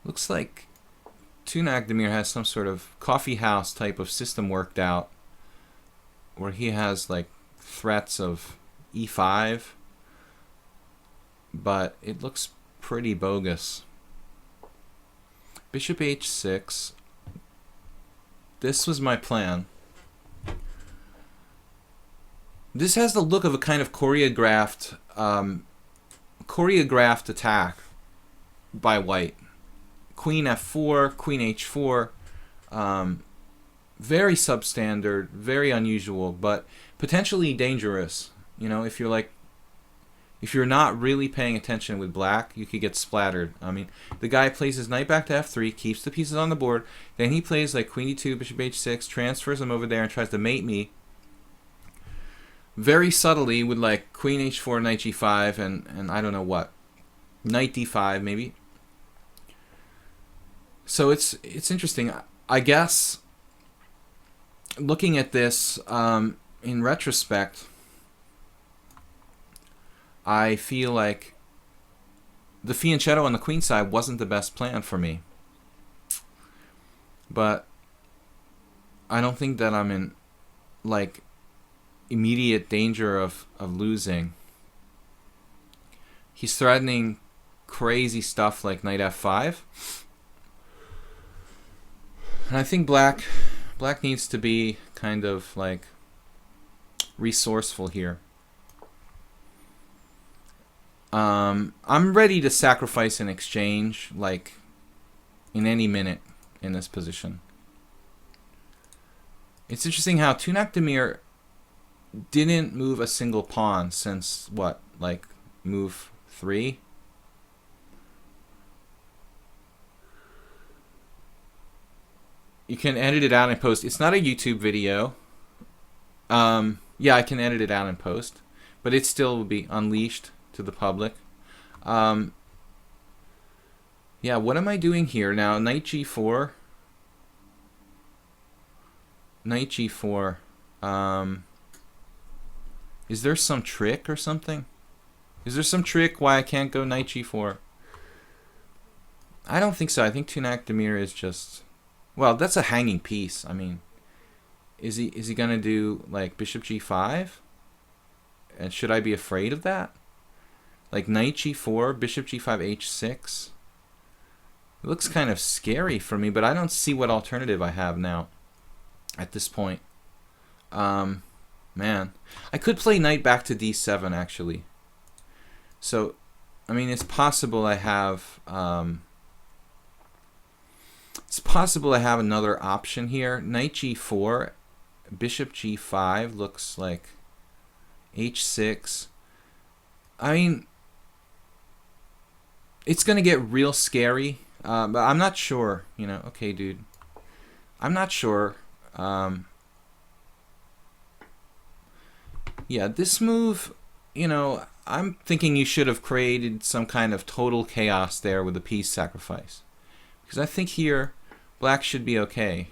Looks like Tunagdemir has some sort of coffee house type of system worked out where he has like threats of e5, but it looks pretty bogus. Bishop h6. This was my plan. This has the look of a kind of choreographed attack by white. Queen f4, queen h4, very substandard, very unusual, but potentially dangerous. You know, if you're not really paying attention with black, you could get splattered. I mean, the guy plays his knight back to f3, keeps the pieces on the board, then he plays like queen d2, bishop h6, transfers them over there and tries to mate me very subtly with like queen h4, knight g5, and I don't know what, knight d5 maybe. So it's interesting. I guess looking at this in retrospect, I feel like the fianchetto on the queen side wasn't the best plan for me. But I don't think that I'm in like immediate danger of losing. He's threatening crazy stuff like knight f5. And I think black needs to be kind of like resourceful here. I'm ready to sacrifice an exchange like in any minute in this position. It's interesting how Tunagdemir didn't move a single pawn since what, like move 3? You can edit it out and post. It's not a YouTube video. Yeah, I can edit it out and post, but it still will be unleashed to the public. Yeah, what am I doing here now? Knight g4. Knight g4. Is there some trick or something? Is there some trick why I can't go knight g4? I don't think so. I think Tunagdemir is just... Well, that's a hanging piece. I mean, is he gonna do like bishop g5? And should I be afraid of that? Like knight g4, bishop g5, h6. It looks kind of scary for me, but I don't see what alternative I have now at this point. Man, I could play knight back to d7 actually. So, I mean, it's possible I have another option here. Knight g4, bishop g5 looks like h6. I mean, it's gonna get real scary, but I'm not sure. You know, okay, dude, I'm not sure. Yeah, this move, you know, I'm thinking you should have created some kind of total chaos there with a piece sacrifice, because I think here black should be okay.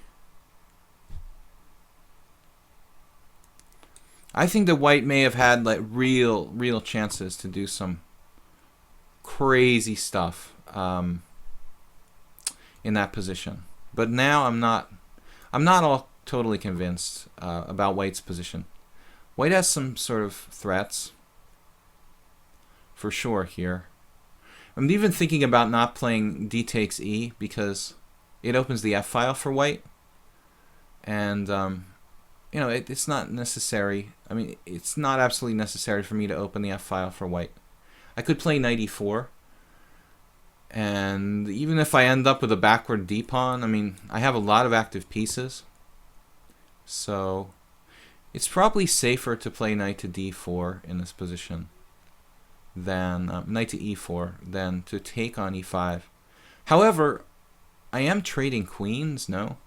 I think that white may have had like real chances to do some crazy stuff in that position, but now I'm not all totally convinced about white's position. White has some sort of threats for sure here. I'm even thinking about not playing d takes e because it opens the f file for white, and you know, it's not necessary. I mean, it's not absolutely necessary for me to open the f file for white. I could play knight e4, and even if I end up with a backward d pawn, I mean, I have a lot of active pieces, so it's probably safer to play knight to d4 in this position than knight to e4 than to take on e5. However, I am trading queens, no?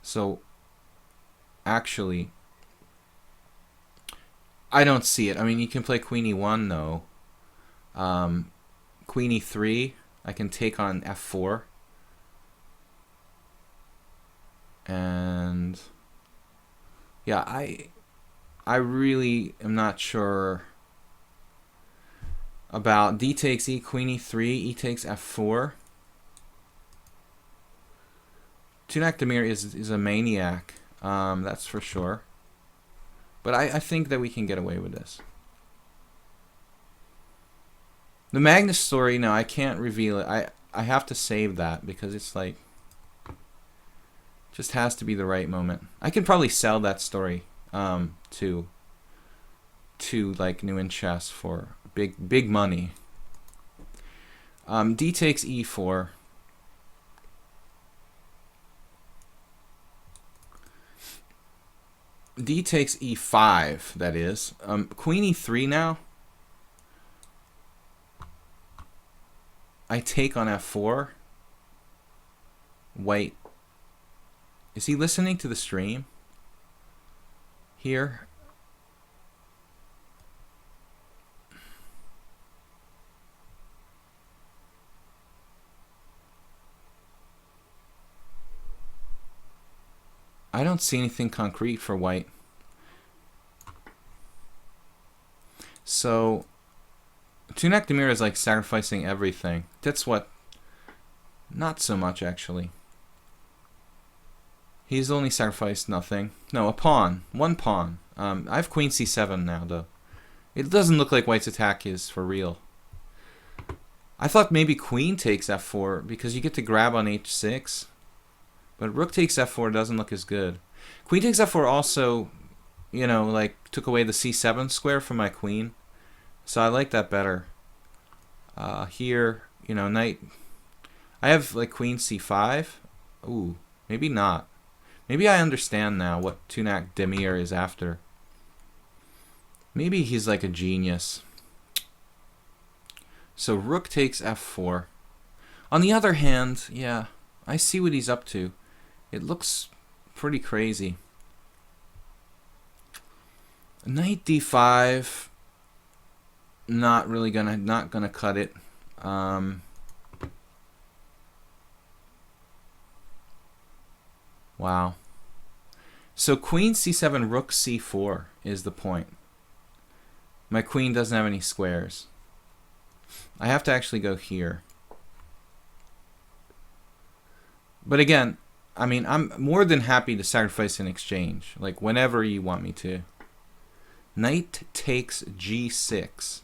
So actually, I don't see it. I mean, you can play queen e1, no. Queen e3, I can take on f4. And yeah, I really am not sure about d takes e, queen e3, e takes f4. Tunak Demir is a maniac. That's for sure. But I think that we can get away with this. The Magnus story, no, I can't reveal it. I have to save that because it's like, just has to be the right moment. I can probably sell that story to like New in Chess for big money. D takes E4. D takes E5, that is. Queen E3 now. I take on F4. Wait. Is he listening to the stream? Here? I don't see anything concrete for white. So, Tunak Demir is like sacrificing everything. That's what... Not so much, actually. He's only sacrificed nothing. No, a pawn. One pawn. I have queen c7 now, though. It doesn't look like white's attack is for real. I thought maybe queen takes f4 because you get to grab on h6. But rook takes f4 doesn't look as good. Queen takes f4 also, you know, like took away the c7 square from my queen. So I like that better. Here, you know, knight. I have like queen c5. Ooh, maybe not. Maybe I understand now what Tunak Demir is after. Maybe he's like a genius. So rook takes f4. On the other hand, yeah, I see what he's up to. It looks pretty crazy. Knight d5. Not gonna cut it. Wow. So queen c7, rook c4 is the point. My queen doesn't have any squares. I have to actually go here. But again, I mean, I'm more than happy to sacrifice in exchange. Like, whenever you want me to. Knight takes g6.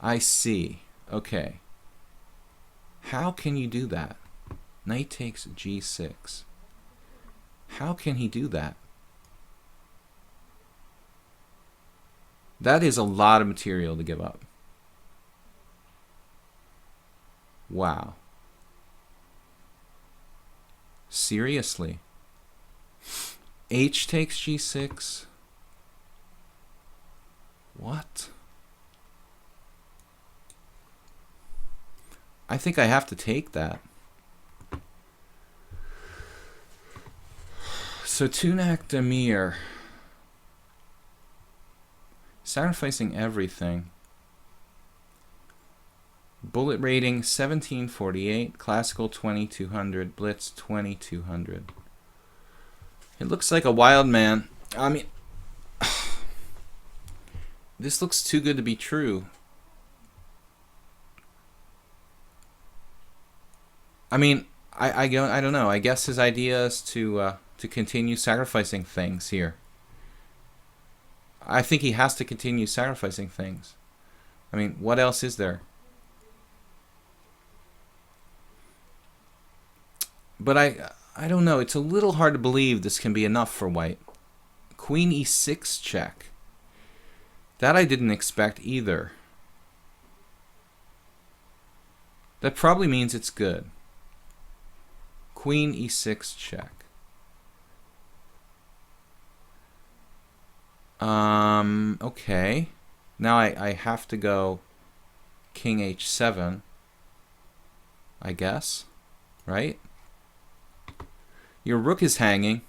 I see. Okay. How can you do that? Knight takes g6. How can he do that? That is a lot of material to give up. Wow. Seriously. H takes g6. What? I think I have to take that. So Tunak Demir. Sacrificing everything. Bullet rating 1748, classical 2200, blitz 2200. It looks like a wild man. I mean, this looks too good to be true. I mean, I don't know. I guess his idea is to continue sacrificing things here. I think he has to continue sacrificing things. I mean, what else is there? But I don't know. It's a little hard to believe this can be enough for white. Queen e6 check. That I didn't expect either. That probably means it's good. Queen e6 check. Okay. Now I have to go king h7, I guess, right? Your rook is hanging.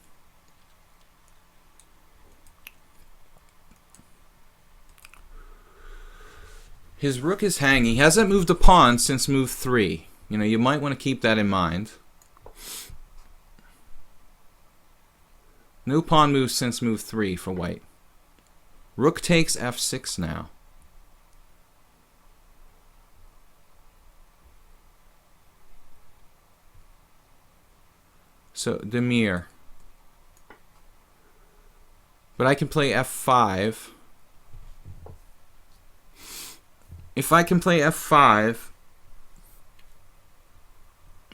His rook is hanging. He hasn't moved a pawn since move 3. You know, you might want to keep that in mind. No pawn moves since move 3 for white. Rook takes f6 now. So Demir. But I can play f5. If I can play f5,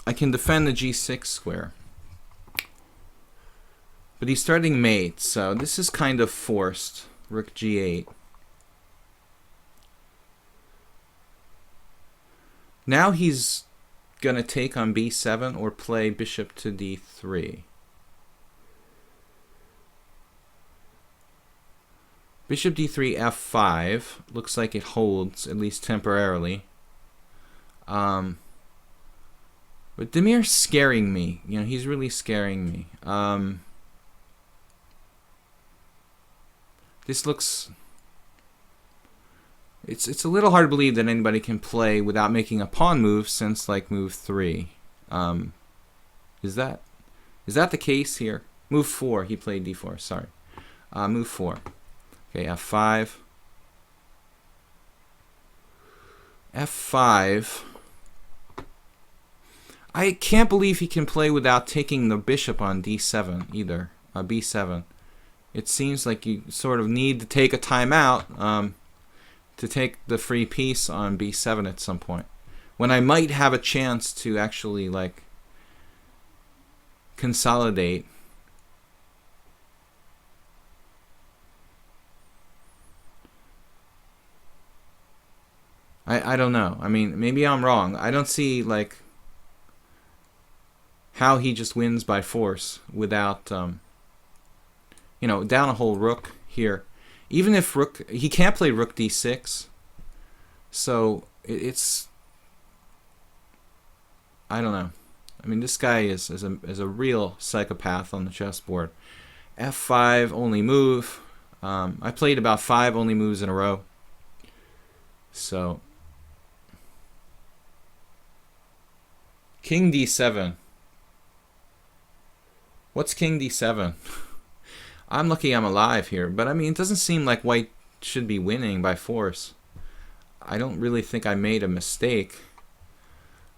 I can defend the g6 square. But he's starting mate, so this is kind of forced. Rook g8. Now he's going to take on b7 or play bishop to d3. Bishop d3, f5. Looks like it holds, at least temporarily. But Demir's scaring me. You know, he's really scaring me. This looks... It's a little hard to believe that anybody can play without making a pawn move since, like, move 3. Is that the case here? Move 4. He played d4. Sorry. Move 4. Okay, f5. f5. I can't believe he can play without taking the bishop on d7 either. b7. It seems like you sort of need to take a timeout to take the free piece on b7 at some point, when I might have a chance to actually, like, consolidate. I don't know. I mean, maybe I'm wrong. I don't see, like, how he just wins by force without, you know, down a whole rook here. Even if rook, he can't play rook d6, so it's, I don't know. I mean, this guy is a real psychopath on the chessboard. f5, only move. I played about 5 only moves in a row. So, king d7. What's king d7? I'm lucky I'm alive here, but I mean, it doesn't seem like white should be winning by force. I don't really think I made a mistake.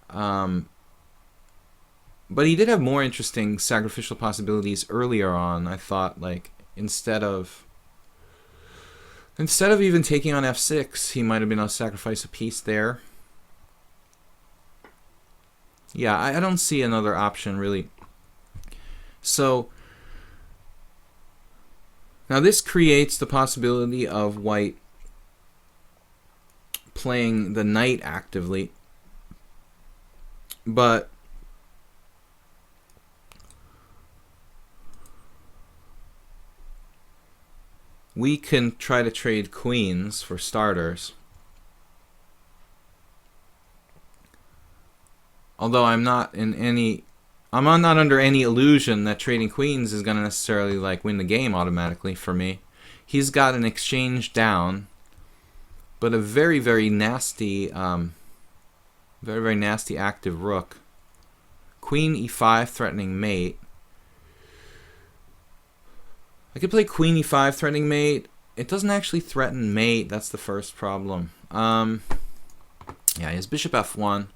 But he did have more interesting sacrificial possibilities earlier on. I thought, like, instead of even taking on f6, he might have been able to sacrifice a piece there. Yeah, I don't see another option, really. So, now this creates the possibility of white playing the knight actively. But we can try to trade queens for starters. Although I'm not under any illusion that trading queens is going to necessarily, like, win the game automatically for me. He's got an exchange down, but a very, very nasty, very nasty active rook. Queen e5 threatening mate. I could play queen e5 threatening mate. It doesn't actually threaten mate. That's the first problem. Yeah, he has bishop f1.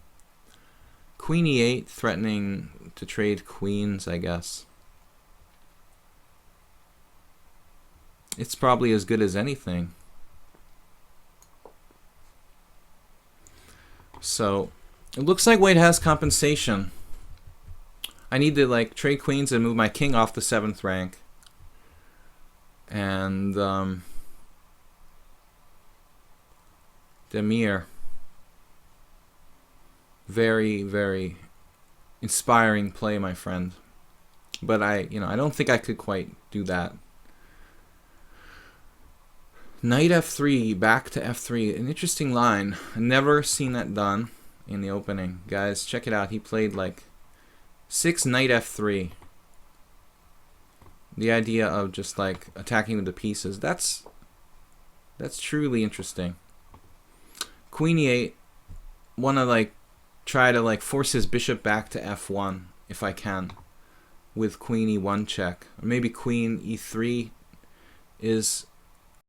Queen e8 threatening to trade queens, I guess. It's probably as good as anything. So, it looks like white has compensation. I need to, like, trade queens and move my king off the 7th rank. And, Demir. Very, very inspiring play, my friend. But I don't think I could quite do that. Knight f3, back to f3. An interesting line. I've never seen that done in the opening. Guys, check it out. He played, like, 6 knight f3. The idea of just, like, attacking with the pieces. That's truly interesting. Queen e8. Want to, like, try to, like, force his bishop back to f1 if I can with queen e1 check. Or maybe queen e3 is